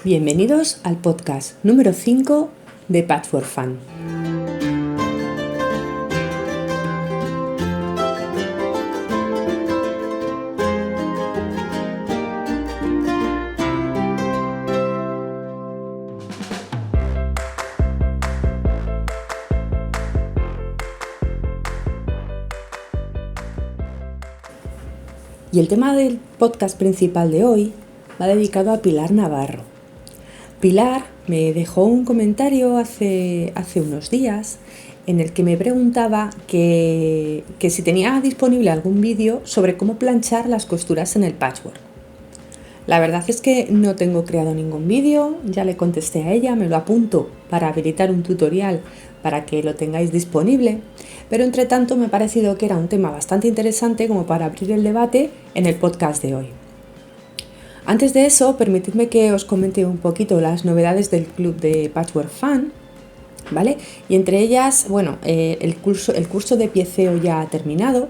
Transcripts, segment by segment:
Bienvenidos al podcast número 5 de Patchwork Fun. Y el tema del podcast principal de hoy va dedicado a Pilar Navarro. Pilar me dejó un comentario hace unos días en el que me preguntaba que si tenía disponible algún vídeo sobre cómo planchar las costuras en el patchwork. La verdad es que no tengo creado ningún vídeo, ya le contesté a ella, me lo apunto para habilitar un tutorial para que lo tengáis disponible, pero entre tanto me ha parecido que era un tema bastante interesante como para abrir el debate en el podcast de hoy. Antes de eso, permitidme que os comente un poquito las novedades del club de Patchwork Fun, ¿vale? Y entre ellas, el curso de pieceo ya ha terminado.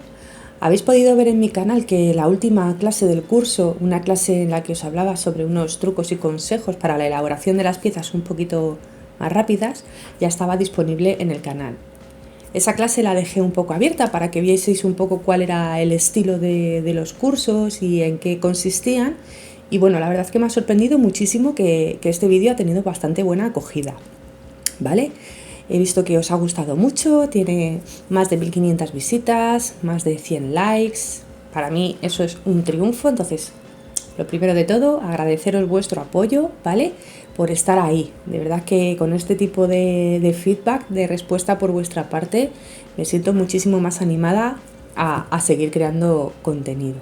Habéis podido ver en mi canal que la última clase del curso, una clase en la que os hablaba sobre unos trucos y consejos para la elaboración de las piezas un poquito más rápidas, ya estaba disponible en el canal. Esa clase la dejé un poco abierta para que vieseis un poco cuál era el estilo de los cursos y en qué consistían. Y bueno, la verdad es que me ha sorprendido muchísimo que este vídeo ha tenido bastante buena acogida, ¿vale? He visto que os ha gustado mucho, tiene más de 1500 visitas, más de 100 likes. Para mí eso es un triunfo, entonces lo primero de todo, agradeceros vuestro apoyo, ¿vale? Por estar ahí. De verdad que con este tipo de feedback, de respuesta por vuestra parte, me siento muchísimo más animada a seguir creando contenido.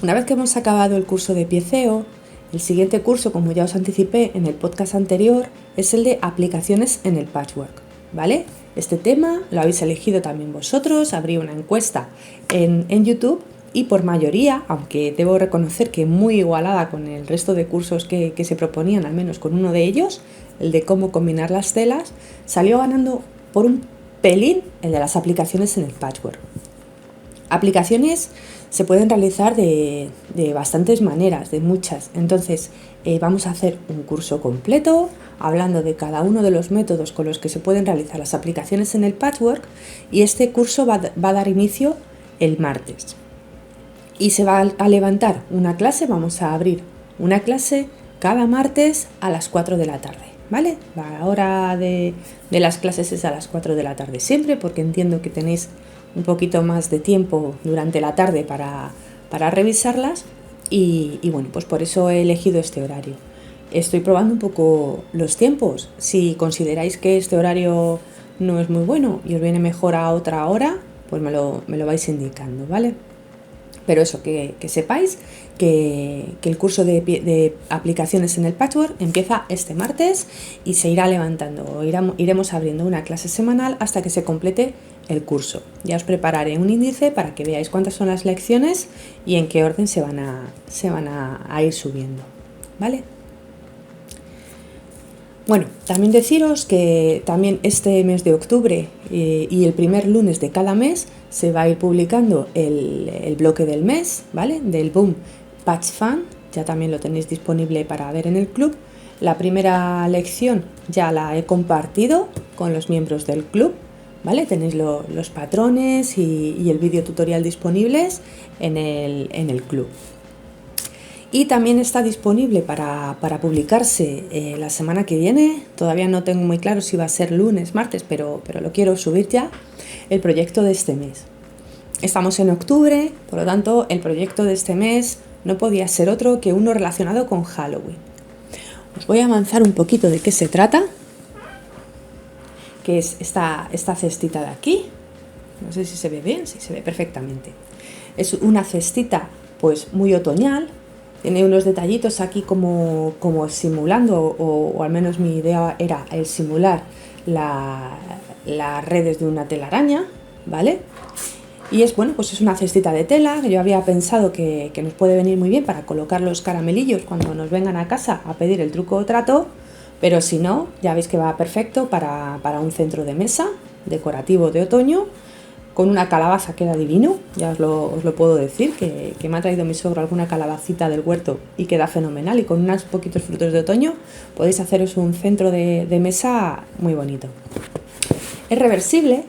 Una vez que hemos acabado el curso de pieceo, el siguiente curso, como ya os anticipé en el podcast anterior, es el de aplicaciones en el patchwork, ¿vale? Este tema lo habéis elegido también vosotros, abrí una encuesta en YouTube y por mayoría, aunque debo reconocer que muy igualada con el resto de cursos que se proponían, al menos con uno de ellos, el de cómo combinar las telas, salió ganando por un pelín el de las aplicaciones en el patchwork. Aplicaciones se pueden realizar de bastantes maneras, de muchas. Entonces vamos a hacer un curso completo hablando de cada uno de los métodos con los que se pueden realizar las aplicaciones en el patchwork, y este curso va a dar inicio el martes. Y se va a levantar una clase, vamos a abrir una clase cada martes a las 4 de la tarde, ¿vale? La hora de las clases es a las 4 de la tarde siempre, porque entiendo que tenéis un poquito más de tiempo durante la tarde para revisarlas y bueno, pues por eso he elegido este horario. Estoy probando un poco los tiempos. Si consideráis que este horario no es muy bueno y os viene mejor a otra hora, pues me lo vais indicando, ¿vale? Pero eso, que sepáis que el curso de aplicaciones en el patchwork empieza este martes y se irá levantando. Iremos abriendo una clase semanal hasta que se complete el curso. Ya os prepararé un índice para que veáis cuántas son las lecciones y en qué orden se van a ir subiendo, ¿vale? Bueno, también deciros que también este mes de octubre y el primer lunes de cada mes se va a ir publicando el bloque del mes, ¿vale? Del Boom Patch Fun, ya también lo tenéis disponible para ver en el club. La primera lección ya la he compartido con los miembros del club, ¿vale? Tenéis los patrones y el vídeo tutorial disponibles en el club. Y también está disponible para publicarse la semana que viene. Todavía no tengo muy claro si va a ser lunes, martes, pero lo quiero subir ya, el proyecto de este mes. Estamos en octubre, por lo tanto, el proyecto de este mes no podía ser otro que uno relacionado con Halloween. Os voy a avanzar un poquito de qué se trata, que es esta cestita de aquí. No sé si se ve bien, sí se ve perfectamente. Es una cestita pues muy otoñal. Tiene unos detallitos aquí como simulando, o al menos mi idea era el simular las redes de una telaraña, ¿vale? Y es una cestita de tela que yo había pensado que nos puede venir muy bien para colocar los caramelillos cuando nos vengan a casa a pedir el truco o trato, pero si no, ya veis que va perfecto para un centro de mesa decorativo de otoño con una calabaza queda divino, ya os lo puedo decir, que me ha traído mi suegro alguna calabacita del huerto y queda fenomenal, y con unos poquitos frutos de otoño podéis haceros un centro de mesa muy bonito. Es reversible,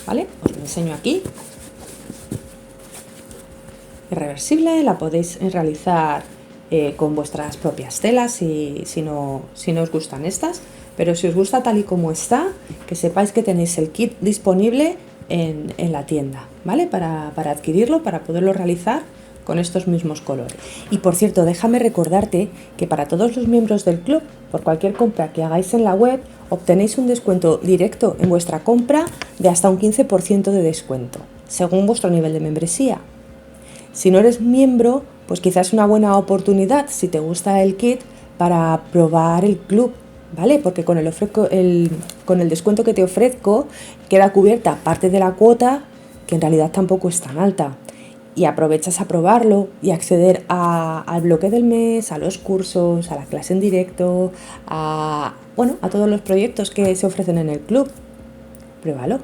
¿vale? Os lo enseño aquí. Es reversible, la podéis realizar con vuestras propias telas si no os gustan estas, pero si os gusta tal y como está, que sepáis que tenéis el kit disponible en la tienda, ¿vale? Para adquirirlo, para poderlo realizar con estos mismos colores. Y por cierto, déjame recordarte que para todos los miembros del club, por cualquier compra que hagáis en la web, obtenéis un descuento directo en vuestra compra de hasta un 15% de descuento, según vuestro nivel de membresía. Si no eres miembro, pues quizás es una buena oportunidad, si te gusta el kit, para probar el club, ¿vale? Porque con el descuento que te ofrezco queda cubierta parte de la cuota, que en realidad tampoco es tan alta. Y aprovechas a probarlo y acceder al bloque del mes, a los cursos, a la clase en directo, a todos los proyectos que se ofrecen en el club. Pruébalo.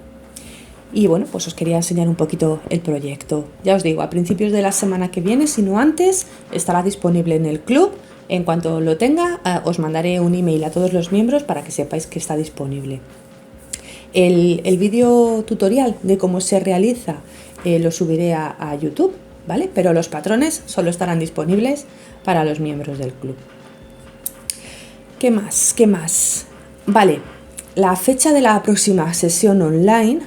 Y bueno, pues os quería enseñar un poquito el proyecto. Ya os digo, a principios de la semana que viene, si no antes, estará disponible en el club. En cuanto lo tenga, os mandaré un email a todos los miembros para que sepáis que está disponible. El vídeo tutorial de cómo se realiza lo subiré a YouTube, ¿vale? Pero los patrones solo estarán disponibles para los miembros del club. ¿Qué más? Vale, la fecha de la próxima sesión online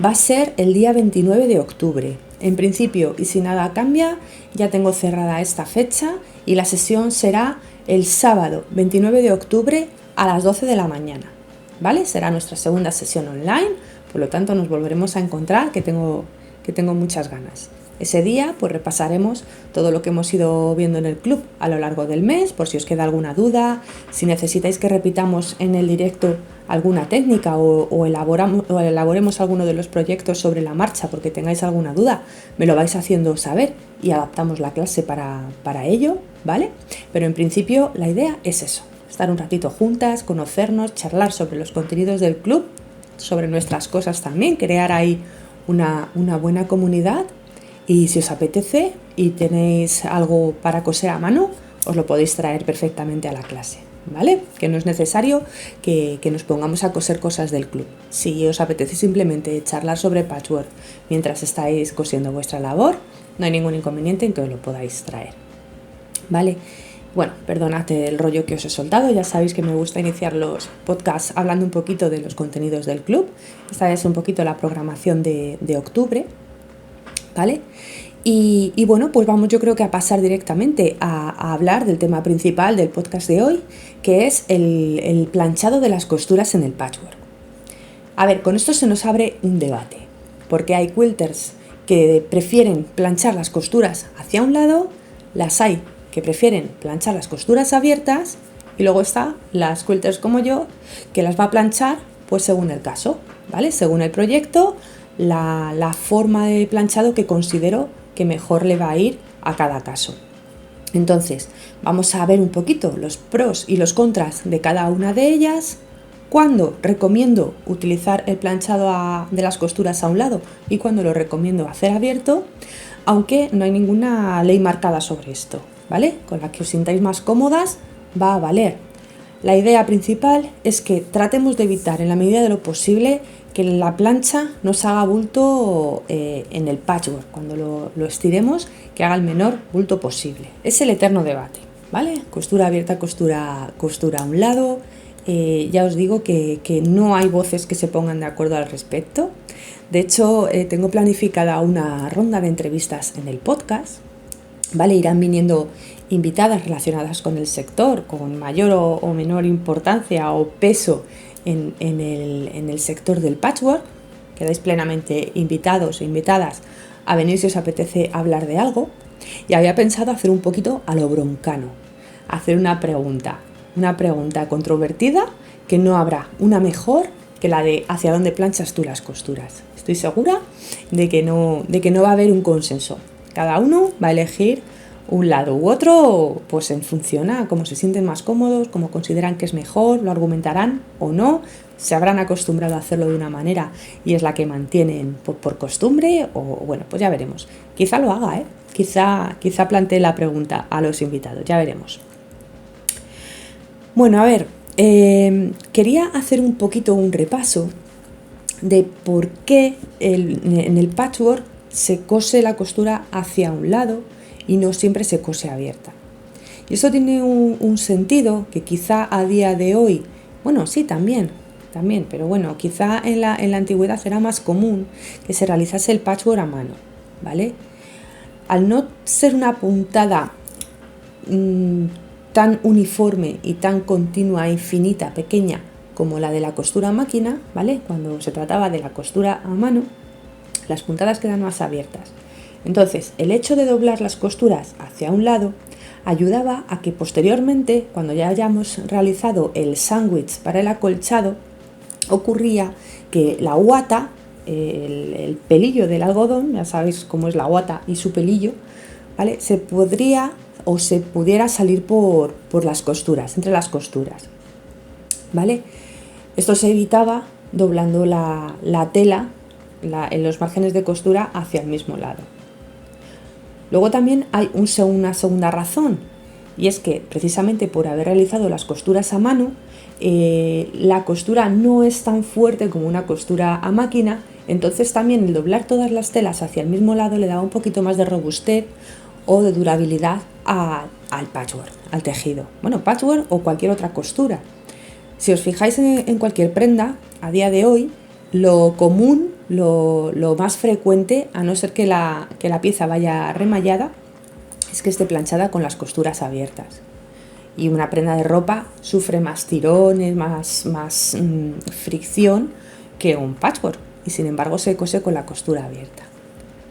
va a ser el día 29 de octubre. En principio, y si nada cambia, ya tengo cerrada esta fecha y la sesión será el sábado 29 de octubre a las 12 de la mañana, ¿vale? Será nuestra segunda sesión online, por lo tanto nos volveremos a encontrar, que tengo muchas ganas. Ese día pues repasaremos todo lo que hemos ido viendo en el club a lo largo del mes, por si os queda alguna duda, si necesitáis que repitamos en el directo alguna técnica o elaboremos alguno de los proyectos sobre la marcha porque tengáis alguna duda, me lo vais haciendo saber y adaptamos la clase para ello, ¿vale? Pero en principio la idea es eso, estar un ratito juntas, conocernos, charlar sobre los contenidos del club, sobre nuestras cosas también, crear ahí una buena comunidad. Y si os apetece y tenéis algo para coser a mano, os lo podéis traer perfectamente a la clase, ¿vale? Que no es necesario que nos pongamos a coser cosas del club. Si os apetece simplemente charlar sobre patchwork mientras estáis cosiendo vuestra labor, no hay ningún inconveniente en que os lo podáis traer, ¿vale? Bueno, perdonad el rollo que os he soltado, ya sabéis que me gusta iniciar los podcasts hablando un poquito de los contenidos del club. Esta es un poquito la programación de octubre, ¿vale? Y bueno, pues vamos yo creo que a pasar directamente a hablar del tema principal del podcast de hoy, que es el planchado de las costuras en el patchwork. A ver, con esto se nos abre un debate, porque hay quilters que prefieren planchar las costuras hacia un lado, las hay que prefieren planchar las costuras abiertas, y luego está las quilters como yo, que las va a planchar pues según el caso, ¿vale? Según el proyecto, la forma de planchado que considero que mejor le va a ir a cada caso. Entonces, vamos a ver un poquito los pros y los contras de cada una de ellas, cuándo recomiendo utilizar el planchado de las costuras a un lado y cuándo lo recomiendo hacer abierto, aunque no hay ninguna ley marcada sobre esto, ¿vale? Con la que os sintáis más cómodas va a valer. La idea principal es que tratemos de evitar en la medida de lo posible que la plancha nos haga bulto en el patchwork. Cuando lo estiremos, que haga el menor bulto posible. Es el eterno debate, ¿vale? Costura abierta, costura a un lado. Ya os digo que no hay voces que se pongan de acuerdo al respecto. De hecho, tengo planificada una ronda de entrevistas en el podcast, ¿vale? Irán viniendo invitadas relacionadas con el sector, con mayor o menor importancia o peso en el sector del patchwork. Quedáis plenamente invitados e invitadas a venir si os apetece hablar de algo. Y había pensado hacer un poquito a lo broncano, hacer una pregunta controvertida, que no habrá una mejor que la de hacia dónde planchas tú las costuras. Estoy segura de que no va a haber un consenso. Cada uno va a elegir un lado u otro, pues en función a cómo se sienten más cómodos, cómo consideran que es mejor, lo argumentarán o no, se habrán acostumbrado a hacerlo de una manera y es la que mantienen por costumbre, o bueno, pues ya veremos. Quizá lo haga, quizá plantee la pregunta a los invitados, ya veremos. Bueno, a ver, quería hacer un poquito un repaso de por qué en el patchwork se cose la costura hacia un lado y no siempre se cose abierta. Y esto tiene un sentido que quizá a día de hoy, bueno, sí, también, pero bueno, quizá en la antigüedad era más común que se realizase el patchwork a mano, ¿vale? Al no ser una puntada tan uniforme y tan continua, infinita, pequeña como la de la costura a máquina, ¿vale? Cuando se trataba de la costura a mano, las puntadas quedan más abiertas. Entonces, el hecho de doblar las costuras hacia un lado ayudaba a que posteriormente, cuando ya hayamos realizado el sándwich para el acolchado, ocurría que la guata, el pelillo del algodón, ya sabéis cómo es la guata y su pelillo, ¿vale? Se pudiera salir por las costuras, entre las costuras, ¿vale? Esto se evitaba doblando la tela en los márgenes de costura hacia el mismo lado. Luego también hay una segunda razón, y es que precisamente por haber realizado las costuras a mano, la costura no es tan fuerte como una costura a máquina, entonces también el doblar todas las telas hacia el mismo lado le daba un poquito más de robustez o de durabilidad al patchwork, al tejido. Bueno, patchwork o cualquier otra costura. Si os fijáis en cualquier prenda, a día de hoy, lo común, lo más frecuente, a no ser que la pieza vaya remallada, es que esté planchada con las costuras abiertas. Y una prenda de ropa sufre más tirones, más fricción que un patchwork, y sin embargo se cose con la costura abierta,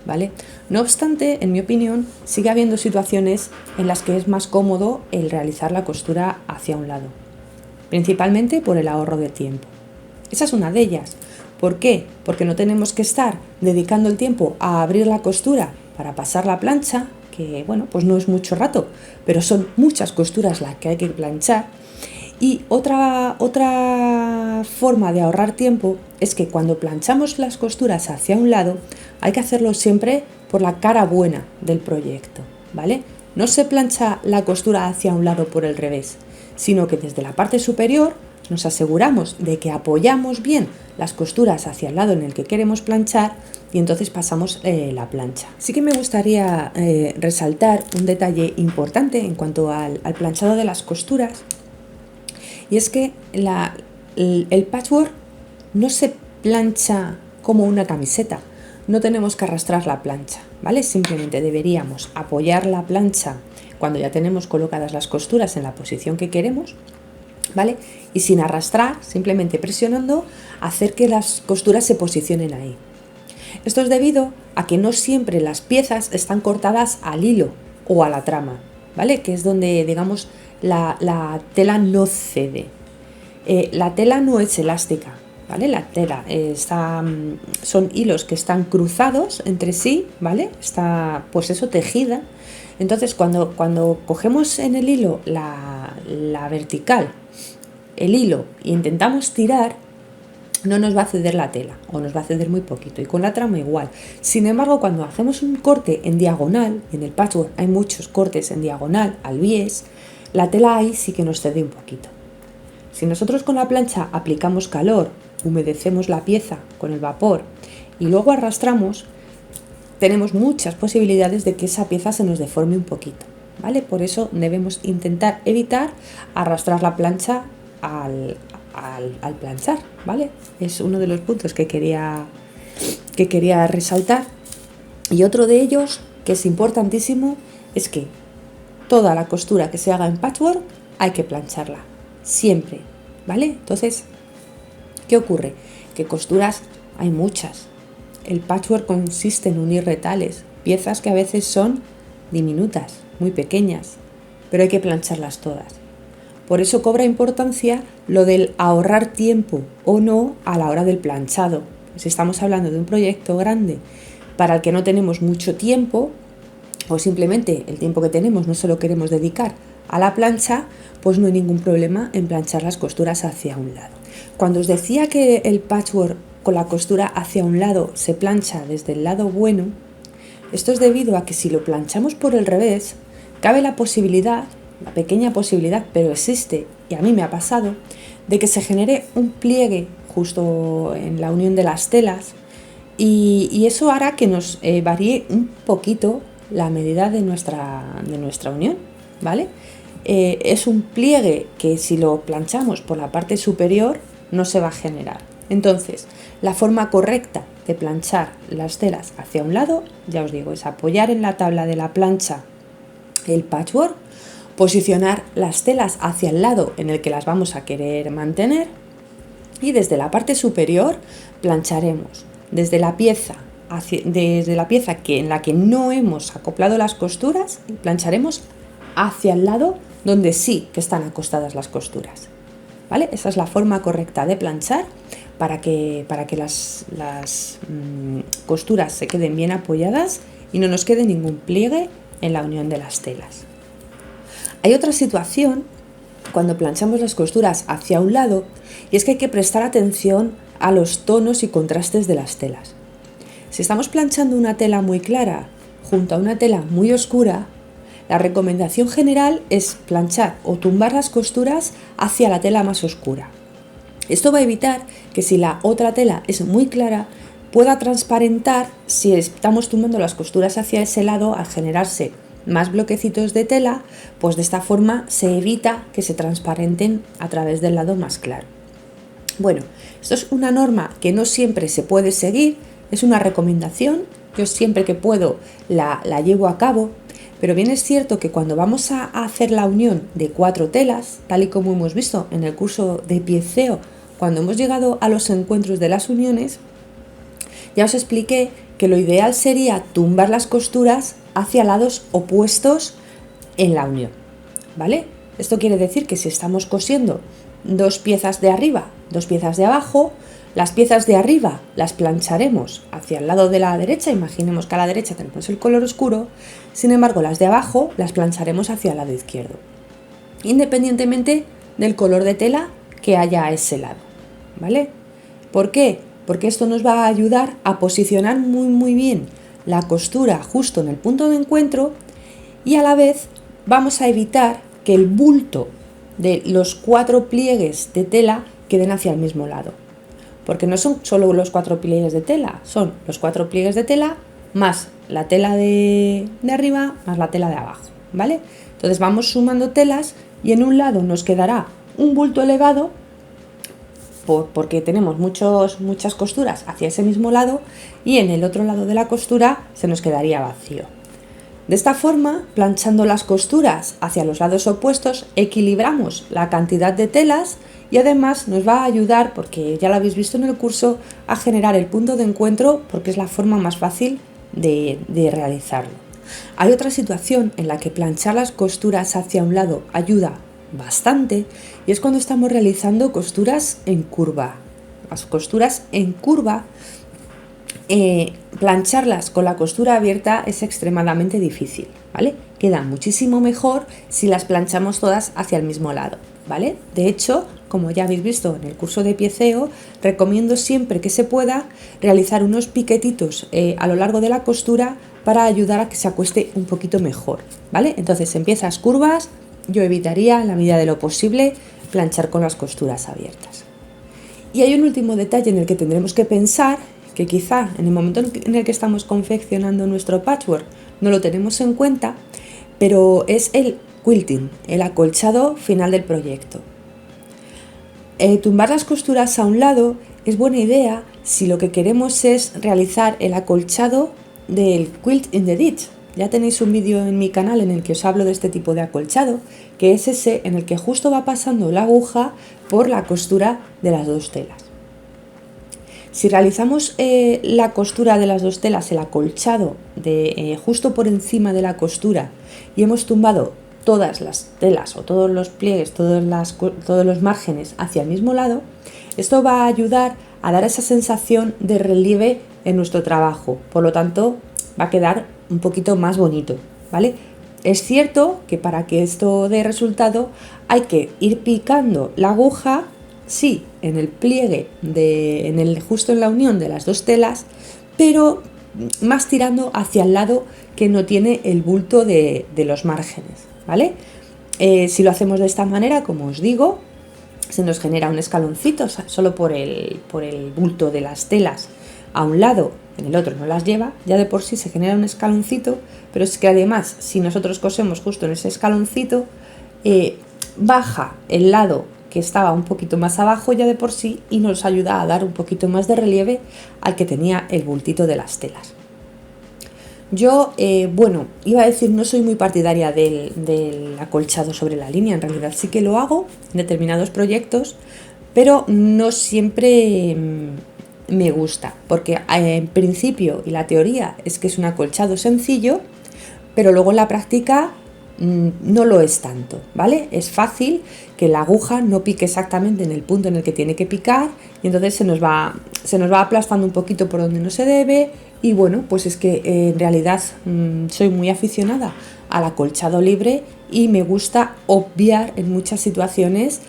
¿vale? No obstante, en mi opinión, sigue habiendo situaciones en las que es más cómodo el realizar la costura hacia un lado, principalmente por el ahorro de tiempo. Esa es una de ellas. ¿Por qué? Porque no tenemos que estar dedicando el tiempo a abrir la costura para pasar la plancha, que bueno, pues no es mucho rato, pero son muchas costuras las que hay que planchar. Y otra forma de ahorrar tiempo es que cuando planchamos las costuras hacia un lado, hay que hacerlo siempre por la cara buena del proyecto, ¿vale? No se plancha la costura hacia un lado por el revés, sino que desde la parte superior nos aseguramos de que apoyamos bien las costuras hacia el lado en el que queremos planchar y entonces pasamos la plancha. Sí que me gustaría resaltar un detalle importante en cuanto al planchado de las costuras, y es que el patchwork no se plancha como una camiseta, no tenemos que arrastrar la plancha, ¿vale? Simplemente deberíamos apoyar la plancha cuando ya tenemos colocadas las costuras en la posición que queremos, ¿vale? Y sin arrastrar, simplemente presionando, hacer que las costuras se posicionen ahí. Esto es debido a que no siempre las piezas están cortadas al hilo o a la trama, ¿vale? Que es donde, digamos, la tela no cede. La tela no es elástica, ¿vale? La tela son hilos que están cruzados entre sí, ¿vale? Está, pues eso, tejida. Entonces, cuando cogemos en el hilo la vertical, el hilo, e intentamos tirar, no nos va a ceder la tela, o nos va a ceder muy poquito, y con la trama igual. Sin embargo, cuando hacemos un corte en diagonal, en el patchwork hay muchos cortes en diagonal, al bies, la tela ahí sí que nos cede un poquito. Si nosotros con la plancha aplicamos calor, humedecemos la pieza con el vapor y luego arrastramos, tenemos muchas posibilidades de que esa pieza se nos deforme un poquito, ¿vale? Por eso debemos intentar evitar arrastrar la plancha al planchar, ¿vale? Es uno de los puntos que quería resaltar. Y otro de ellos, que es importantísimo, es que toda la costura que se haga en patchwork hay que plancharla, siempre, ¿vale? Entonces, ¿qué ocurre? Que costuras hay muchas. El patchwork consiste en unir retales, piezas que a veces son diminutas, muy pequeñas, pero hay que plancharlas todas. Por eso cobra importancia lo del ahorrar tiempo o no a la hora del planchado. Si estamos hablando de un proyecto grande para el que no tenemos mucho tiempo, o simplemente el tiempo que tenemos no se lo queremos dedicar a la plancha, pues no hay ningún problema en planchar las costuras hacia un lado. Cuando os decía que el patchwork con la costura hacia un lado se plancha desde el lado bueno, esto es debido a que si lo planchamos por el revés, cabe la posibilidad, la pequeña posibilidad, pero existe, y a mí me ha pasado, de que se genere un pliegue justo en la unión de las telas, y eso hará que nos varíe un poquito la medida de nuestra unión, ¿vale? Es un pliegue que si lo planchamos por la parte superior no se va a generar. Entonces, la forma correcta de planchar las telas hacia un lado, ya os digo, es apoyar en la tabla de la plancha el patchwork, posicionar las telas hacia el lado en el que las vamos a querer mantener y desde la parte superior plancharemos desde la pieza en la que no hemos acoplado las costuras, plancharemos hacia el lado donde sí que están acostadas las costuras, ¿vale? Esa es la forma correcta de planchar para que las costuras se queden bien apoyadas y no nos quede ningún pliegue en la unión de las telas. Hay otra situación cuando planchamos las costuras hacia un lado, y es que hay que prestar atención a los tonos y contrastes de las telas. Si estamos planchando una tela muy clara junto a una tela muy oscura, la recomendación general es planchar o tumbar las costuras hacia la tela más oscura. Esto va a evitar que si la otra tela es muy clara, pueda transparentar si estamos tumbando las costuras hacia ese lado al generarse más bloquecitos de tela, pues de esta forma se evita que se transparenten a través del lado más claro. Bueno, esto es una norma que no siempre se puede seguir, es una recomendación, yo siempre que puedo la llevo a cabo, pero bien es cierto que cuando vamos a hacer la unión de 4 telas, tal y como hemos visto en el curso de pieceo, cuando hemos llegado a los encuentros de las uniones, ya os expliqué que lo ideal sería tumbar las costuras hacia lados opuestos en la unión, ¿vale? Esto quiere decir que si estamos cosiendo 2 piezas de arriba, 2 piezas de abajo, las piezas de arriba las plancharemos hacia el lado de la derecha, imaginemos que a la derecha tenemos el color oscuro, sin embargo las de abajo las plancharemos hacia el lado izquierdo, independientemente del color de tela que haya a ese lado, ¿vale? ¿Por qué? Porque esto nos va a ayudar a posicionar muy bien la costura justo en el punto de encuentro y a la vez vamos a evitar que el bulto de los 4 pliegues de tela queden hacia el mismo lado. Porque no son solo los 4 pliegues de tela, son los 4 pliegues de tela más la tela de arriba más la tela de abajo, ¿vale? Entonces vamos sumando telas y en un lado nos quedará un bulto elevado porque tenemos muchas costuras hacia ese mismo lado y en el otro lado de la costura se nos quedaría vacío. De esta forma, planchando las costuras hacia los lados opuestos, equilibramos la cantidad de telas y además nos va a ayudar, porque ya lo habéis visto en el curso, a generar el punto de encuentro porque es la forma más fácil de realizarlo. Hay otra situación en la que planchar las costuras hacia un lado ayuda bastante y es cuando estamos realizando costuras en curva. Las costuras en curva, plancharlas con la costura abierta es extremadamente difícil, ¿vale? Queda muchísimo mejor si las planchamos todas hacia el mismo lado, ¿vale? De hecho, como ya habéis visto en el curso de pieceo, recomiendo siempre que se pueda realizar unos piquetitos a lo largo de la costura para ayudar a que se acueste un poquito mejor, ¿vale? Entonces, en piezas curvas, yo evitaría, en la medida de lo posible, planchar con las costuras abiertas. Y hay un último detalle en el que tendremos que pensar, que quizá en el momento en el que estamos confeccionando nuestro patchwork no lo tenemos en cuenta, pero es el quilting, el acolchado final del proyecto. Tumbar las costuras a un lado es buena idea si lo que queremos es realizar el acolchado del quilt in the ditch. Ya tenéis un vídeo en mi canal en el que os hablo de este tipo de acolchado, que es ese en el que justo va pasando la aguja por la costura de las 2 telas. Si realizamos la costura de las 2 telas, el acolchado justo por encima de la costura, y hemos tumbado todas las telas o todos los pliegues, todos los márgenes hacia el mismo lado, esto va a ayudar a dar esa sensación de relieve en nuestro trabajo. Por lo tanto, va a quedar un poquito más bonito, ¿vale? Es cierto que para que esto dé resultado hay que ir picando la aguja, sí, en el pliegue, justo en la unión de las dos telas, pero más tirando hacia el lado que no tiene el bulto de los márgenes, ¿vale? Si lo hacemos de esta manera, como os digo, se nos genera un escaloncito solo por el bulto de las telas a un lado, en el otro no las lleva, ya de por sí se genera un escaloncito, pero es que además si nosotros cosemos justo en ese escaloncito, baja el lado que estaba un poquito más abajo ya de por sí y nos ayuda a dar un poquito más de relieve al que tenía el bultito de las telas. Yo, iba a decir, no soy muy partidaria del acolchado sobre la línea, en realidad sí que lo hago en determinados proyectos, pero no siempre me gusta, porque en principio y la teoría es que es un acolchado sencillo, pero luego en la práctica no lo es tanto, ¿vale? Es fácil que la aguja no pique exactamente en el punto en el que tiene que picar y entonces se nos va aplastando un poquito por donde no se debe y bueno, pues es que en realidad soy muy aficionada al acolchado libre y me gusta obviar en muchas situaciones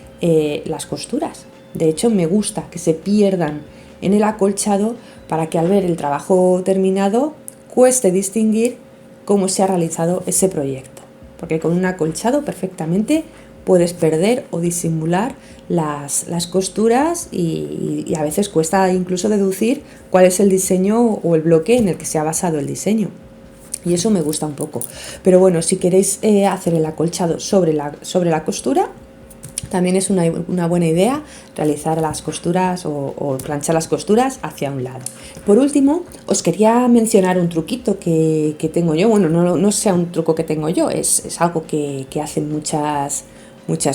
las costuras. De hecho, me gusta que se pierdan en el acolchado para que al ver el trabajo terminado cueste distinguir cómo se ha realizado ese proyecto. Porque con un acolchado perfectamente puedes perder o disimular las costuras y a veces cuesta incluso deducir cuál es el diseño o el bloque en el que se ha basado el diseño. Y eso me gusta un poco. Pero bueno, si queréis hacer el acolchado sobre la costura, también es una buena idea realizar las costuras o planchar las costuras hacia un lado. Por último, os quería mencionar un truquito que tengo yo. Bueno, no sea un truco que tengo yo, es algo que hacen muchas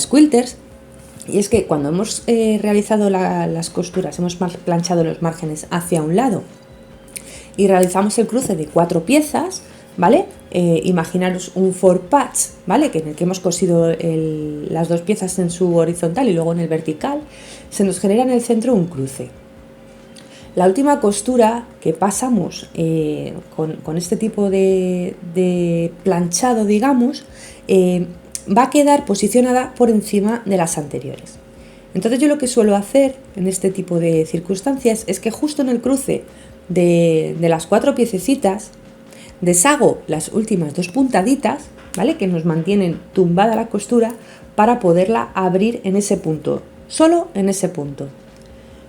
quilters. Y es que cuando hemos realizado las costuras, hemos planchado los márgenes hacia un lado y realizamos el cruce de 4 piezas, ¿vale? Imaginaros un four patch, ¿vale? En el que hemos cosido las 2 piezas en su horizontal y luego en el vertical, se nos genera en el centro un cruce. La última costura que pasamos con este tipo de planchado, digamos, va a quedar posicionada por encima de las anteriores. Entonces yo lo que suelo hacer en este tipo de circunstancias es que justo en el cruce de las 4 piececitas deshago las últimas 2 puntaditas, ¿vale? Que nos mantienen tumbada la costura para poderla abrir en ese punto, solo en ese punto.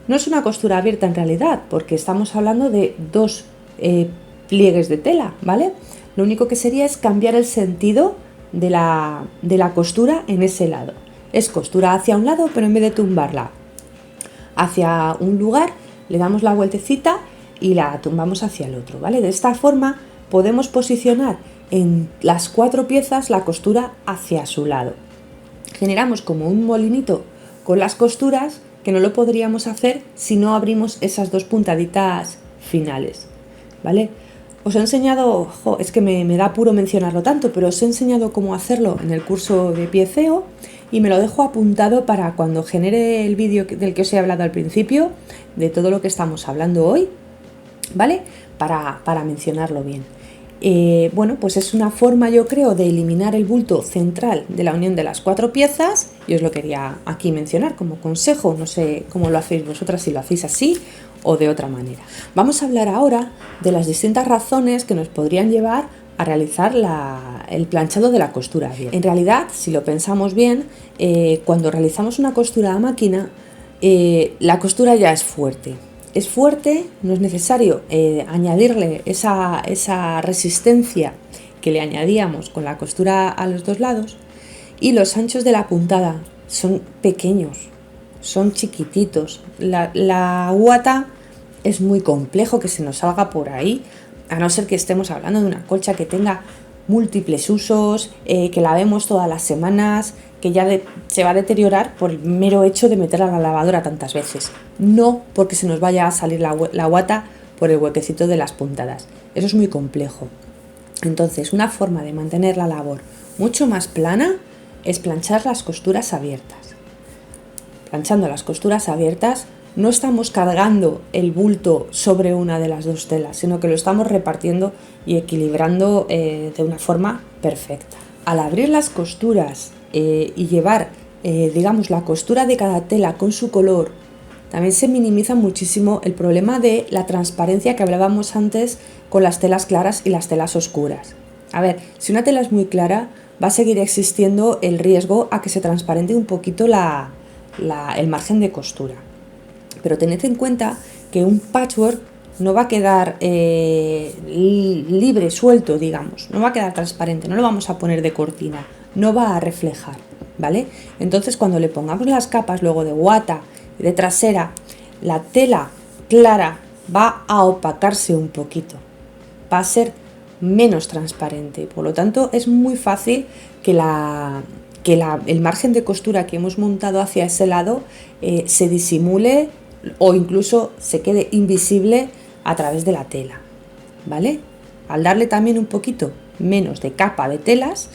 No es una costura abierta en realidad, porque estamos hablando de 2 pliegues de tela, ¿vale? Lo único que sería es cambiar el sentido de la costura en ese lado. Es costura hacia un lado, pero en vez de tumbarla hacia un lugar, le damos la vueltecita y la tumbamos hacia el otro, ¿vale? De esta forma podemos posicionar en las 4 piezas la costura hacia su lado. Generamos como un molinito con las costuras que no lo podríamos hacer si no abrimos esas 2 puntaditas finales, ¿vale? Os he enseñado, es que me da apuro mencionarlo tanto, pero os he enseñado cómo hacerlo en el curso de pieceo y me lo dejo apuntado para cuando genere el vídeo del que os he hablado al principio, de todo lo que estamos hablando hoy, ¿vale? Para mencionarlo bien. Pues es una forma, yo creo, de eliminar el bulto central de la unión de las 4 piezas y os lo quería aquí mencionar como consejo. No sé cómo lo hacéis vosotras, si lo hacéis así o de otra manera. Vamos a hablar ahora de las distintas razones que nos podrían llevar a realizar el planchado de la costura abierta. En realidad, si lo pensamos bien, cuando realizamos una costura a máquina, la costura ya es fuerte. Es fuerte, no es necesario añadirle esa resistencia que le añadíamos con la costura a los 2 lados, y los anchos de la puntada son pequeños, son chiquititos. La guata es muy complejo que se nos salga por ahí, a no ser que estemos hablando de una colcha que tenga múltiples usos, que la vemos todas las semanas, que ya se va a deteriorar por el mero hecho de meterla a la lavadora tantas veces, no porque se nos vaya a salir la guata por el huequecito de las puntadas. Eso es muy complejo. Entonces, una forma de mantener la labor mucho más plana es planchar las costuras abiertas. Planchando las costuras abiertas no estamos cargando el bulto sobre una de las dos telas, sino que lo estamos repartiendo y equilibrando de una forma perfecta. Al abrir las costuras y llevar, digamos, la costura de cada tela con su color, también se minimiza muchísimo el problema de la transparencia que hablábamos antes con las telas claras y las telas oscuras. A ver, si una tela es muy clara, va a seguir existiendo el riesgo a que se transparente un poquito el margen de costura. Pero tened en cuenta que un patchwork no va a quedar libre, suelto, digamos, no va a quedar transparente, no lo vamos a poner de cortina, no va a reflejar, ¿vale? Entonces, cuando le pongamos las capas luego de guata y de trasera, la tela clara va a opacarse un poquito, va a ser menos transparente, por lo tanto es muy fácil que el margen de costura que hemos montado hacia ese lado se disimule o incluso se quede invisible a través de la tela, ¿vale? Al darle también un poquito menos de capa de telas,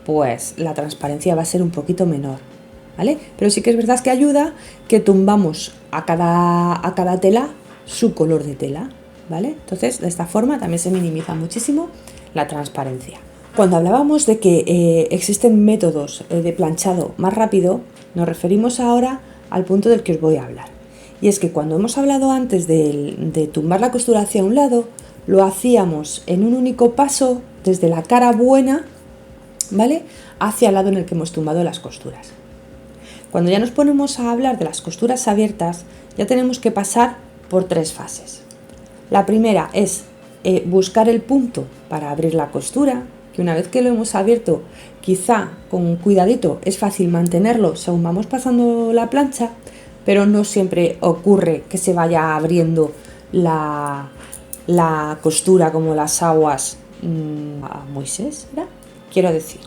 pues la transparencia va a ser un poquito menor, ¿vale? Pero sí que es verdad que ayuda que tumbamos a cada tela su color de tela, ¿vale? Entonces, de esta forma también se minimiza muchísimo la transparencia. Cuando hablábamos de que existen métodos de planchado más rápido, nos referimos ahora al punto del que os voy a hablar. Y es que cuando hemos hablado antes de tumbar la costura hacia un lado, lo hacíamos en un único paso desde la cara buena, ¿vale?, hacia el lado en el que hemos tumbado las costuras. Cuando ya nos ponemos a hablar de las costuras abiertas, ya tenemos que pasar por 3 fases. La primera es buscar el punto para abrir la costura, que una vez que lo hemos abierto, quizá con cuidadito es fácil mantenerlo según vamos pasando la plancha, pero no siempre ocurre que se vaya abriendo la costura como las aguas a Moisés, ¿verdad? Quiero decir,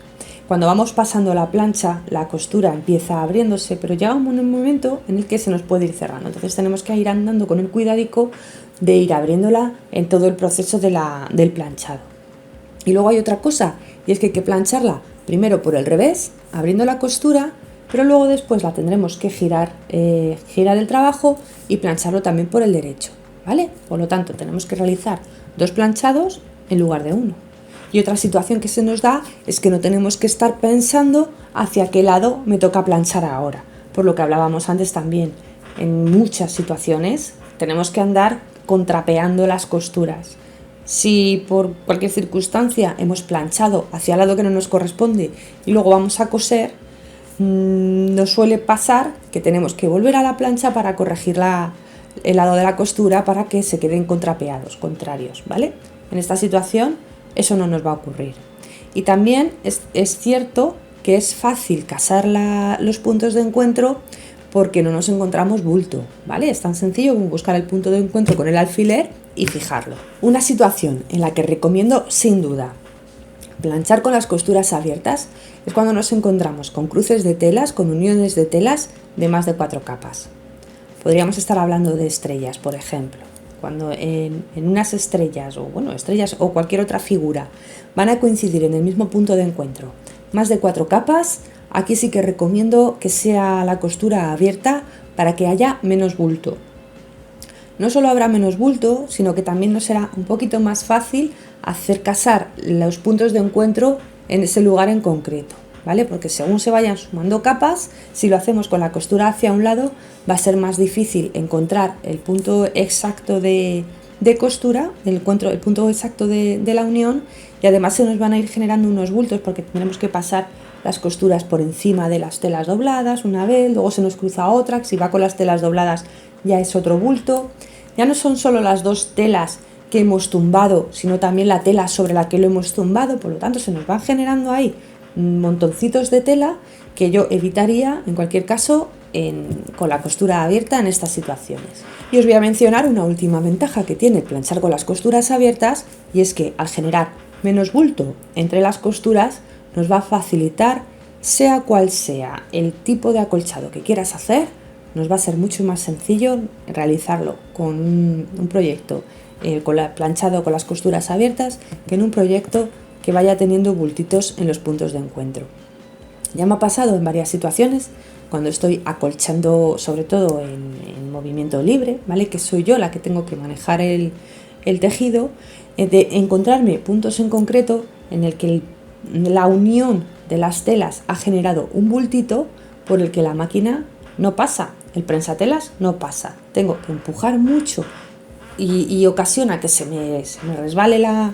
cuando vamos pasando la plancha, la costura empieza abriéndose, pero llega un momento en el que se nos puede ir cerrando. Entonces tenemos que ir andando con el cuidadico de ir abriéndola en todo el proceso del planchado. Y luego hay otra cosa, y es que hay que plancharla primero por el revés, abriendo la costura, pero luego después la tendremos que girar el trabajo y plancharlo también por el derecho, ¿vale? Por lo tanto, tenemos que realizar 2 planchados en lugar de 1. Y otra situación que se nos da es que no tenemos que estar pensando hacia qué lado me toca planchar ahora, por lo que hablábamos antes también. En muchas situaciones tenemos que andar contrapeando las costuras. Si por cualquier circunstancia hemos planchado hacia el lado que no nos corresponde y luego vamos a coser, nos suele pasar que tenemos que volver a la plancha para corregir el lado de la costura para que se queden contrapeados, contrarios, ¿vale? En esta situación eso no nos va a ocurrir. Y también es cierto que es fácil casar los puntos de encuentro porque no nos encontramos bulto, ¿vale? Es tan sencillo como buscar el punto de encuentro con el alfiler y fijarlo. Una situación en la que recomiendo sin duda planchar con las costuras abiertas es cuando nos encontramos con cruces de telas, con uniones de telas de más de 4 capas. Podríamos estar hablando de estrellas, por ejemplo. Cuando en unas estrellas o cualquier otra figura van a coincidir en el mismo punto de encuentro más de 4 capas, aquí sí que recomiendo que sea la costura abierta para que haya menos bulto. No solo habrá menos bulto, sino que también nos será un poquito más fácil hacer casar los puntos de encuentro en ese lugar en concreto, ¿vale? Porque según se vayan sumando capas, si lo hacemos con la costura hacia un lado, va a ser más difícil encontrar el punto exacto de costura, el punto exacto de la unión, y además se nos van a ir generando unos bultos porque tendremos que pasar las costuras por encima de las telas dobladas una vez, luego se nos cruza otra, si va con las telas dobladas ya es otro bulto. Ya no son solo las 2 telas que hemos tumbado, sino también la tela sobre la que lo hemos tumbado, por lo tanto se nos van generando ahí montoncitos de tela que yo evitaría en cualquier caso con la costura abierta en estas situaciones. Y os voy a mencionar una última ventaja que tiene planchar con las costuras abiertas, y es que al generar menos bulto entre las costuras nos va a facilitar, sea cual sea el tipo de acolchado que quieras hacer, nos va a ser mucho más sencillo realizarlo con un proyecto planchado con las costuras abiertas que en un proyecto que vaya teniendo bultitos en los puntos de encuentro. Ya me ha pasado en varias situaciones, cuando estoy acolchando, sobre todo en movimiento libre, ¿vale? Que soy yo la que tengo que manejar el tejido, de encontrarme puntos en concreto en el que la unión de las telas ha generado un bultito por el que la máquina no pasa, el prensatelas no pasa. Tengo que empujar mucho y ocasiona que se me resbale la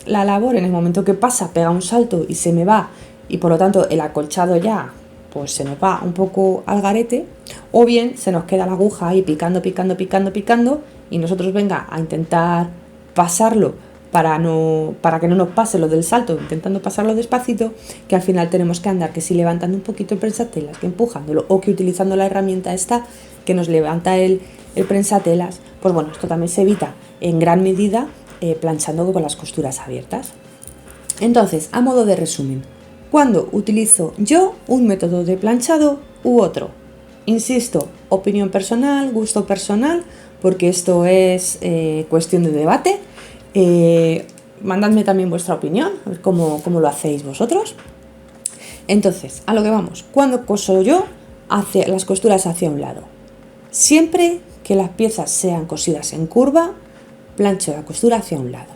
labor. En el momento que pasa, pega un salto y se me va, y por lo tanto el acolchado ya pues se nos va un poco al garete, o bien se nos queda la aguja ahí picando y nosotros venga a intentar pasarlo para que no nos pase lo del salto, intentando pasarlo despacito, que al final tenemos que andar que si levantando un poquito el prensatelas, que empujándolo, o que utilizando la herramienta esta que nos levanta el prensatelas. Pues bueno, esto también se evita en gran medida planchando con las costuras abiertas. Entonces, a modo de resumen, ¿cuándo utilizo yo un método de planchado u otro? Insisto, opinión personal, gusto personal, porque esto es cuestión de debate. Mandadme también vuestra opinión, a ver cómo lo hacéis vosotros. Entonces, a lo que vamos. ¿Cuándo coso yo las costuras hacia un lado? Siempre que las piezas sean cosidas en curva, plancho la costura hacia un lado.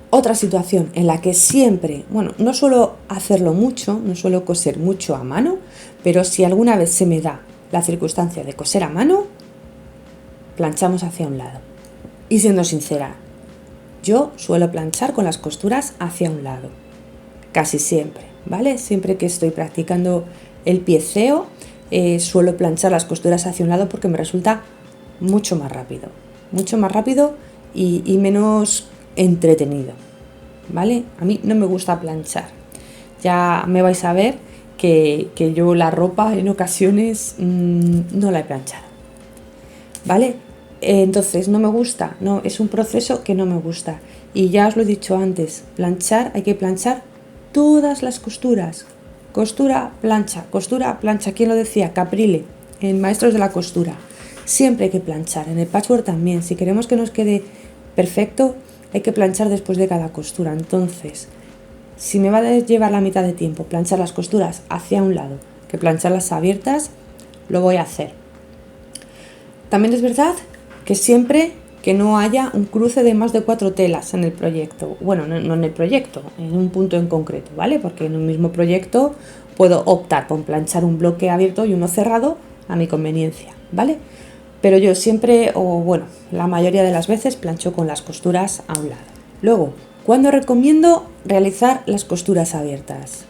Otra situación en la que siempre, no suelo hacerlo mucho, no suelo coser mucho a mano, pero si alguna vez se me da la circunstancia de coser a mano, planchamos hacia un lado. Y siendo sincera, yo suelo planchar con las costuras hacia un lado, casi siempre, ¿vale? Siempre que estoy practicando el pieceo, suelo planchar las costuras hacia un lado porque me resulta mucho más rápido y menos entretenido, ¿vale? A mí no me gusta planchar. Ya me vais a ver que yo la ropa en ocasiones no la he planchado, ¿vale? Entonces no me gusta, no, es un proceso que no me gusta. Y ya os lo he dicho antes, planchar, hay que planchar todas las costuras. Costura, plancha. ¿Quién lo decía? Caprile, en Maestros de la Costura. Siempre hay que planchar, en el patchwork también. Si queremos que nos quede perfecto, hay que planchar después de cada costura. Entonces, si me va a llevar la mitad de tiempo planchar las costuras hacia un lado que plancharlas abiertas, lo voy a hacer. También es verdad que siempre que no haya un cruce de más de 4 telas en el proyecto. Bueno, no en el proyecto, en un punto en concreto, ¿vale? Porque en un mismo proyecto puedo optar por planchar un bloque abierto y uno cerrado a mi conveniencia, ¿vale? Pero yo siempre, la mayoría de las veces, plancho con las costuras a un lado. Luego, ¿cuándo recomiendo realizar las costuras abiertas?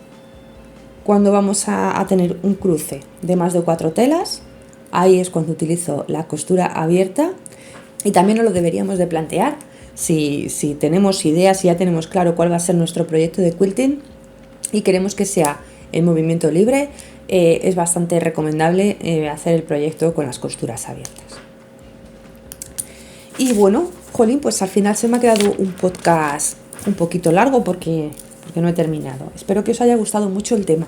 Cuando vamos a tener un cruce de más de 4 telas, ahí es cuando utilizo la costura abierta. Y también nos lo deberíamos de plantear si tenemos ideas, si ya tenemos claro cuál va a ser nuestro proyecto de quilting y queremos que sea en movimiento libre, es bastante recomendable hacer el proyecto con las costuras abiertas. Y bueno, pues al final se me ha quedado un podcast un poquito largo porque no he terminado. Espero que os haya gustado mucho el tema.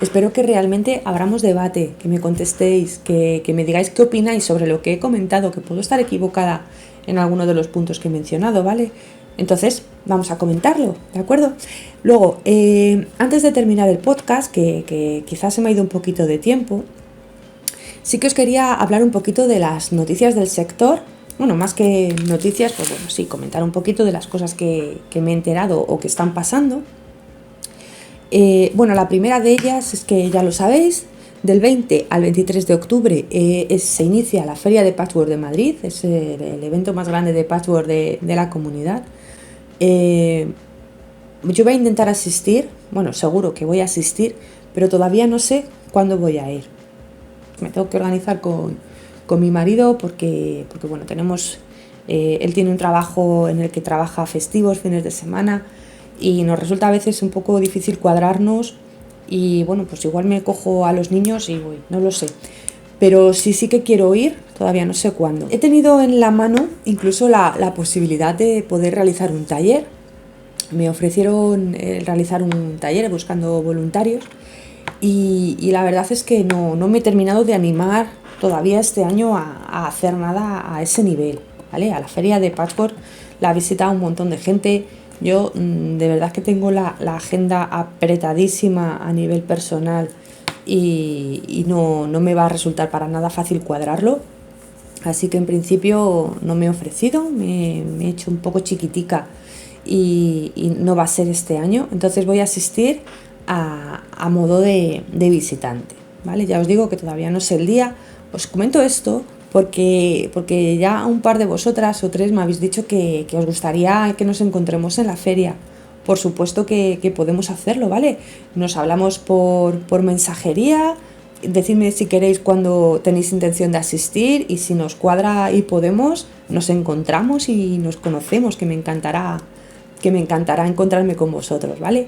Espero que realmente abramos debate, que me contestéis, que me digáis qué opináis sobre lo que he comentado, que puedo estar equivocada en alguno de los puntos que he mencionado, ¿vale? Entonces, vamos a comentarlo, ¿de acuerdo? Luego, antes de terminar el podcast, que quizás se me ha ido un poquito de tiempo, sí que os quería hablar un poquito de las noticias del sector. Bueno, más que noticias, pues bueno, sí, comentar un poquito de las cosas que me he enterado o que están pasando. La primera de ellas es que ya lo sabéis, del 20 al 23 de octubre se inicia la Feria de Patchwork de Madrid, es el evento más grande de patchwork de la comunidad. Yo voy a intentar asistir, seguro que voy a asistir, pero todavía no sé cuándo voy a ir. Me tengo que organizar con mi marido porque tenemos, él tiene un trabajo en el que trabaja festivos, fines de semana, y nos resulta a veces un poco difícil cuadrarnos y pues igual me cojo a los niños y voy, no lo sé. Pero sí que quiero ir, todavía no sé cuándo. He tenido en la mano incluso la posibilidad de poder realizar un taller. Me ofrecieron realizar un taller buscando voluntarios y la verdad es que no me he terminado de animar todavía este año a hacer nada a ese nivel, ¿vale? A la feria de patchwork la ha visitado un montón de gente Yo de verdad que tengo la agenda apretadísima a nivel personal y no me va a resultar para nada fácil cuadrarlo. Así que en principio no me he ofrecido, me he hecho un poco chiquitica y no va a ser este año. Entonces voy a asistir a modo de visitante, ¿vale? Ya os digo que todavía no sé el día. Os comento esto porque ya un par de vosotras o tres me habéis dicho que os gustaría que nos encontremos en la feria. Por supuesto que podemos hacerlo, ¿vale? Nos hablamos por mensajería. Decidme si queréis cuando tenéis intención de asistir y si nos cuadra y podemos, nos encontramos y nos conocemos, que me encantará encontrarme con vosotros, ¿vale?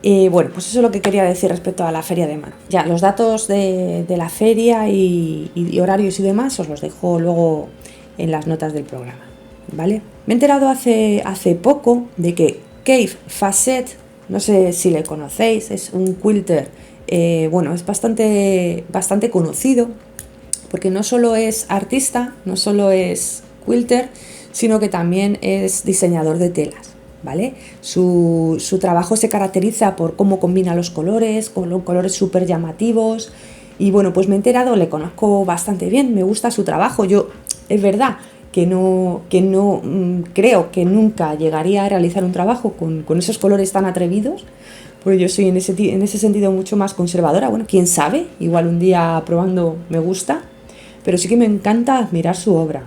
Bueno, pues eso es lo que quería decir respecto a la feria de mano. Ya, los datos de la feria y horarios y demás os los dejo luego en las notas del programa, ¿vale? Me he enterado hace poco de que Cave Facet, no sé si le conocéis, es un quilter, bueno, es bastante conocido, porque no solo es artista, no solo es quilter, sino que también es diseñador de telas, ¿vale? Su trabajo se caracteriza por cómo combina los colores, con colores súper llamativos. Y bueno, pues me he enterado, le conozco bastante bien, me gusta su trabajo. Yo, es verdad que no creo que nunca llegaría a realizar un trabajo con esos colores tan atrevidos, porque yo soy en ese sentido mucho más conservadora. Bueno, quién sabe, igual un día probando me gusta, pero sí que me encanta admirar su obra.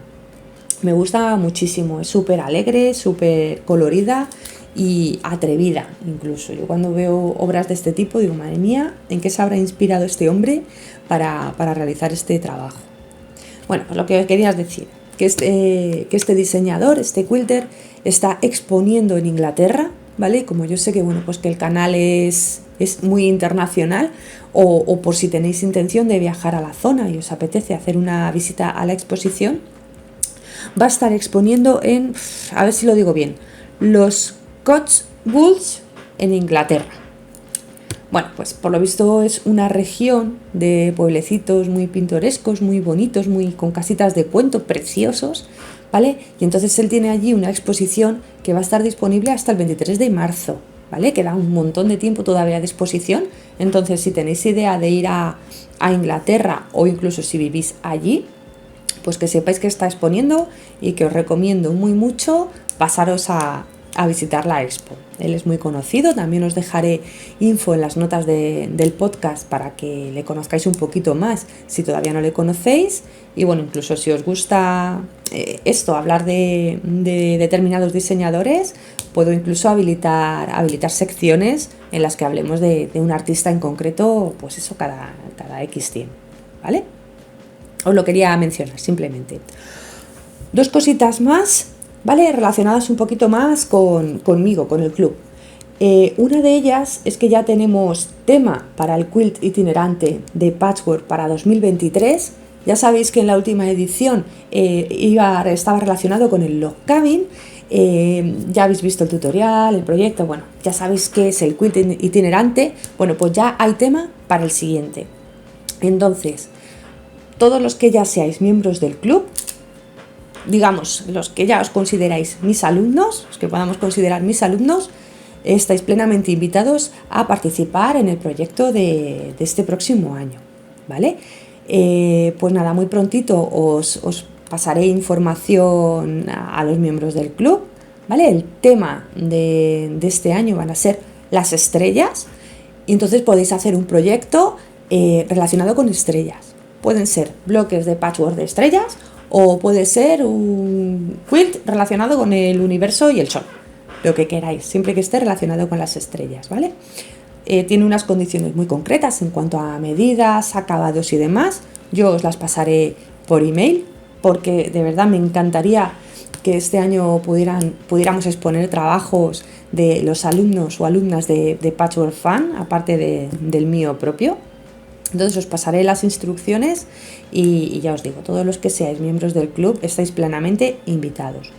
Me gusta muchísimo, es súper alegre, súper colorida y atrevida incluso. Yo cuando veo obras de este tipo digo, madre mía, ¿en qué se habrá inspirado este hombre para realizar este trabajo? Bueno, pues lo que quería decir, que este diseñador, este quilter, está exponiendo en Inglaterra, ¿vale? Como yo sé que, bueno, pues que el canal es muy internacional, o por si tenéis intención de viajar a la zona y os apetece hacer una visita a la exposición, va a estar exponiendo en, a ver si lo digo bien, los Cotswolds en Inglaterra. Bueno, pues por lo visto es una región de pueblecitos muy pintorescos, muy bonitos, muy con casitas de cuento preciosos, ¿vale? Y entonces él tiene allí una exposición que va a estar disponible hasta el 23 de marzo, ¿vale? Queda un montón de tiempo todavía de exposición. Entonces, si tenéis idea de ir a Inglaterra o incluso si vivís allí, pues que sepáis que está exponiendo y que os recomiendo muy mucho pasaros a visitar la expo. Él es muy conocido, también os dejaré info en las notas del podcast para que le conozcáis un poquito más si todavía no le conocéis. Y bueno, incluso si os gusta hablar de determinados diseñadores, puedo incluso habilitar secciones en las que hablemos de un artista en concreto, pues eso, cada X tiempo, ¿vale? Os lo quería mencionar simplemente. Dos cositas más, ¿vale? Relacionadas un poquito más conmigo, con el club. Una de ellas es que ya tenemos tema para el quilt itinerante de Patchwork para 2023. Ya sabéis que en la última edición estaba relacionado con el log cabin. Ya habéis visto el tutorial, el proyecto, bueno, ya sabéis qué es el quilt itinerante. Bueno, pues ya hay tema para el siguiente. Entonces, todos los que ya seáis miembros del club, digamos, los que ya os consideráis mis alumnos, los que podamos considerar mis alumnos, estáis plenamente invitados a participar en el proyecto de este próximo año, ¿vale? Pues nada, muy prontito os pasaré información a los miembros del club, ¿vale? El tema de este año van a ser las estrellas, y entonces podéis hacer un proyecto relacionado con estrellas. Pueden ser bloques de patchwork de estrellas o puede ser un quilt relacionado con el universo y el sol, lo que queráis, siempre que esté relacionado con las estrellas, ¿vale? Tiene unas condiciones muy concretas en cuanto a medidas, acabados y demás. Yo os las pasaré por email porque de verdad me encantaría que este año pudiéramos exponer trabajos de los alumnos o alumnas de Patchwork Fan, aparte del mío propio. Entonces os pasaré las instrucciones y ya os digo, todos los que seáis miembros del club estáis plenamente invitados.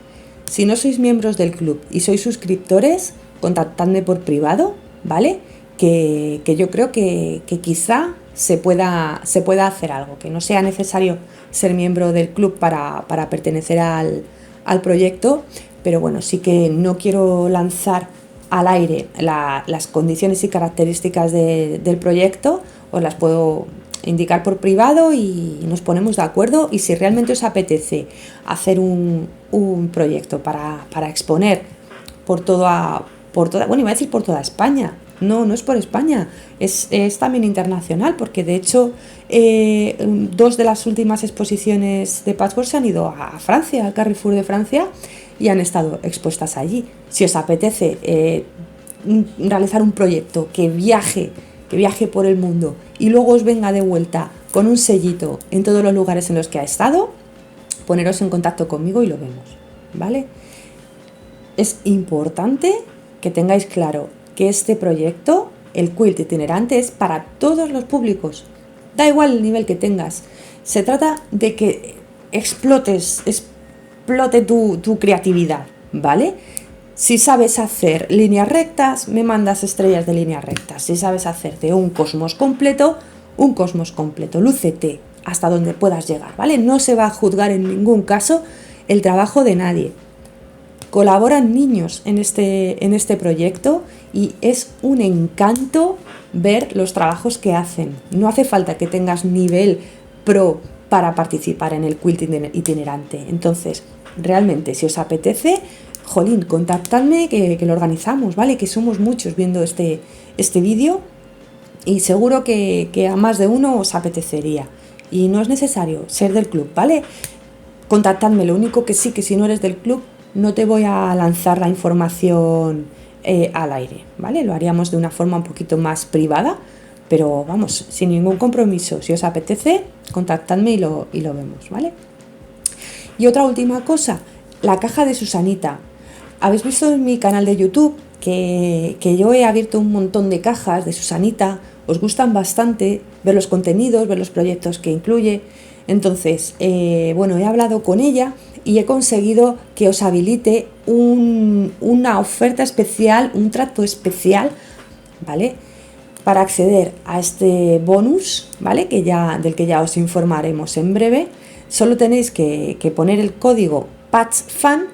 Si no sois miembros del club y sois suscriptores, contactadme por privado, ¿vale? Que yo creo que quizá se pueda hacer algo, que no sea necesario ser miembro del club para pertenecer al proyecto, pero bueno, sí que no quiero lanzar al aire las condiciones y características del proyecto. Os las puedo indicar por privado y nos ponemos de acuerdo, y si realmente os apetece hacer un proyecto para exponer por toda, bueno, iba a decir por toda España. No es por España, es también internacional, porque de hecho 2 de las últimas exposiciones de Patchwork se han ido a Francia, al Carrefour de Francia, y han estado expuestas allí. Si os apetece realizar un proyecto que viaje por el mundo y luego os venga de vuelta con un sellito en todos los lugares en los que ha estado, poneros en contacto conmigo y lo vemos, ¿vale? Es importante que tengáis claro que este proyecto, el quilt itinerante, es para todos los públicos. Da igual el nivel que tengas. Se trata de que explote tu creatividad, ¿vale? Si sabes hacer líneas rectas, me mandas estrellas de líneas rectas. Si sabes hacerte un cosmos completo, lúcete hasta donde puedas llegar, ¿vale? No se va a juzgar en ningún caso el trabajo de nadie. Colaboran niños en este proyecto y es un encanto ver los trabajos que hacen. No hace falta que tengas nivel pro para participar en el quilt itinerante. Entonces, realmente, si os apetece, jolín, contactadme que lo organizamos, ¿vale? Que somos muchos viendo este vídeo y seguro que a más de uno os apetecería. Y no es necesario ser del club, ¿vale? Contactadme, lo único que sí, que si no eres del club, no te voy a lanzar la información al aire, ¿vale? Lo haríamos de una forma un poquito más privada, pero vamos, sin ningún compromiso. Si os apetece, contactadme y lo vemos, ¿vale? Y otra última cosa, la caja de Susanita. Habéis visto en mi canal de YouTube que yo he abierto un montón de cajas de Susanita. Os gustan bastante ver los contenidos, ver los proyectos que incluye. Entonces, bueno, he hablado con ella y he conseguido que os habilite una oferta especial, un trato especial, ¿vale? Para acceder a este bonus, ¿vale? Del que ya os informaremos en breve. Solo tenéis que poner el código PatchFan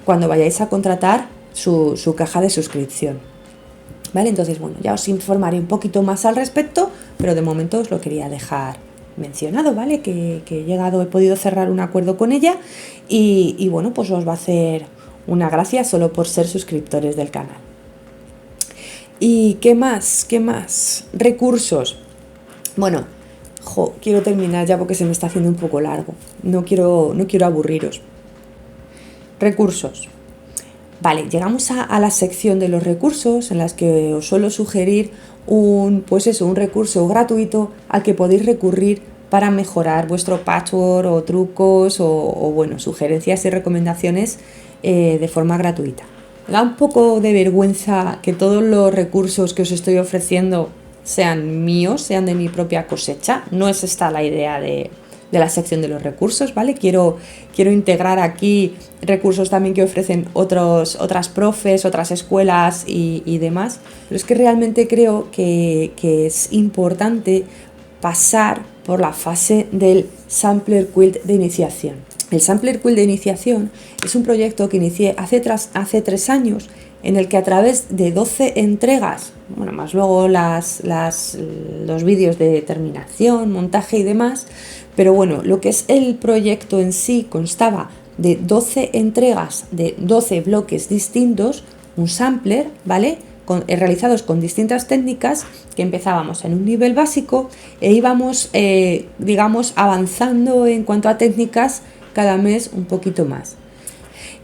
cuando vayáis a contratar su caja de suscripción, ¿vale? Entonces, bueno, ya os informaré un poquito más al respecto, pero de momento os lo quería dejar mencionado, ¿vale? Que he podido cerrar un acuerdo con ella y bueno, pues os va a hacer una gracia solo por ser suscriptores del canal. ¿Y qué más? Recursos. Bueno, quiero terminar ya porque se me está haciendo un poco largo. No quiero aburriros. Recursos. Vale, llegamos a la sección de los recursos en las que os suelo sugerir un recurso gratuito al que podéis recurrir para mejorar vuestro patchwork o trucos o bueno, sugerencias y recomendaciones de forma gratuita. Me da un poco de vergüenza que todos los recursos que os estoy ofreciendo sean míos, sean de mi propia cosecha. No es esta la idea de la sección de los recursos, ¿vale? Quiero integrar aquí recursos también que ofrecen otras profes, otras escuelas y demás. Pero es que realmente creo que es importante pasar por la fase del Sampler Quilt de iniciación. El Sampler Quilt de iniciación es un proyecto que inicié hace 3 años, en el que a través de 12 entregas, bueno, más luego los vídeos de terminación, montaje y demás, pero bueno, lo que es el proyecto en sí constaba de 12 entregas de 12 bloques distintos, un sampler, ¿vale? Realizados con distintas técnicas, que empezábamos en un nivel básico e íbamos, avanzando en cuanto a técnicas cada mes un poquito más.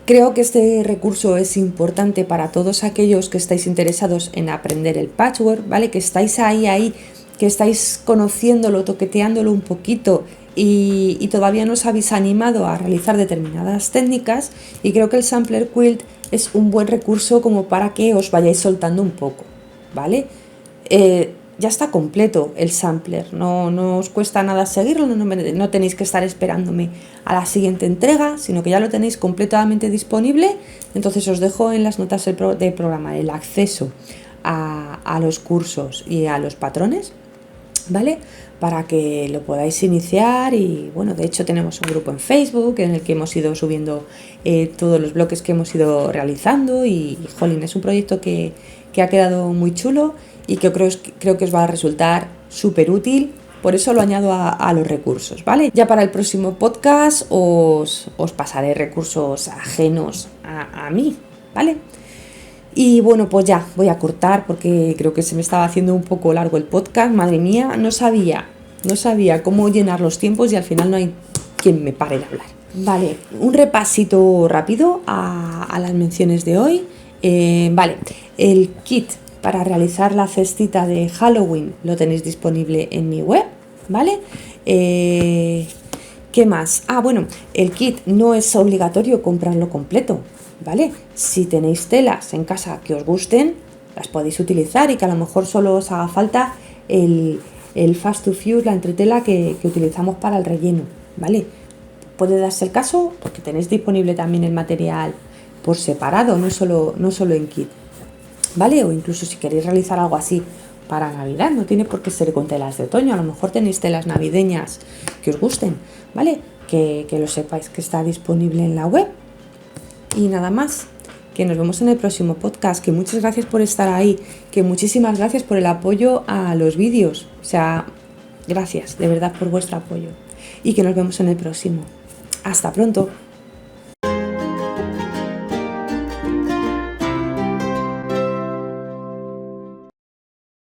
Creo que este recurso es importante para todos aquellos que estáis interesados en aprender el patchwork, ¿vale? Que estáis ahí, que estáis conociéndolo, toqueteándolo un poquito y todavía no os habéis animado a realizar determinadas técnicas, y creo que el Sampler Quilt es un buen recurso como para que os vayáis soltando un poco, ¿vale? Ya está completo el sampler, no os cuesta nada seguirlo, no tenéis que estar esperándome a la siguiente entrega, sino que ya lo tenéis completamente disponible. Entonces os dejo en las notas del programa el acceso a los cursos y a los patrones ¿vale? Para que lo podáis iniciar y bueno, de hecho tenemos un grupo en Facebook en el que hemos ido subiendo todos los bloques que hemos ido realizando y jolín, es un proyecto que ha quedado muy chulo y que creo que os va a resultar súper útil, por eso lo añado a los recursos, ¿vale? Ya para el próximo podcast os pasaré recursos ajenos a mí, ¿vale? Y bueno, pues ya, voy a cortar porque creo que se me estaba haciendo un poco largo el podcast. Madre mía, no sabía cómo llenar los tiempos y al final no hay quien me pare de hablar. Vale, un repasito rápido a las menciones de hoy. Vale, el kit para realizar la cestita de Halloween lo tenéis disponible en mi web, ¿vale? ¿Qué más? Bueno, el kit no es obligatorio comprarlo completo, ¿vale? Si tenéis telas en casa que os gusten, las podéis utilizar y que a lo mejor solo os haga falta el fast to fuse, la entretela que utilizamos para el relleno, ¿vale? Puede darse el caso porque tenéis disponible también el material por separado, no solo en kit, ¿vale? O incluso si queréis realizar algo así para Navidad, no tiene por qué ser con telas de otoño, a lo mejor tenéis telas navideñas que os gusten, ¿vale? Que lo sepáis que está disponible en la web. Y nada más, que nos vemos en el próximo podcast, que muchas gracias por estar ahí, que muchísimas gracias por el apoyo a los vídeos, o sea, gracias de verdad por vuestro apoyo y que nos vemos en el próximo. Hasta pronto.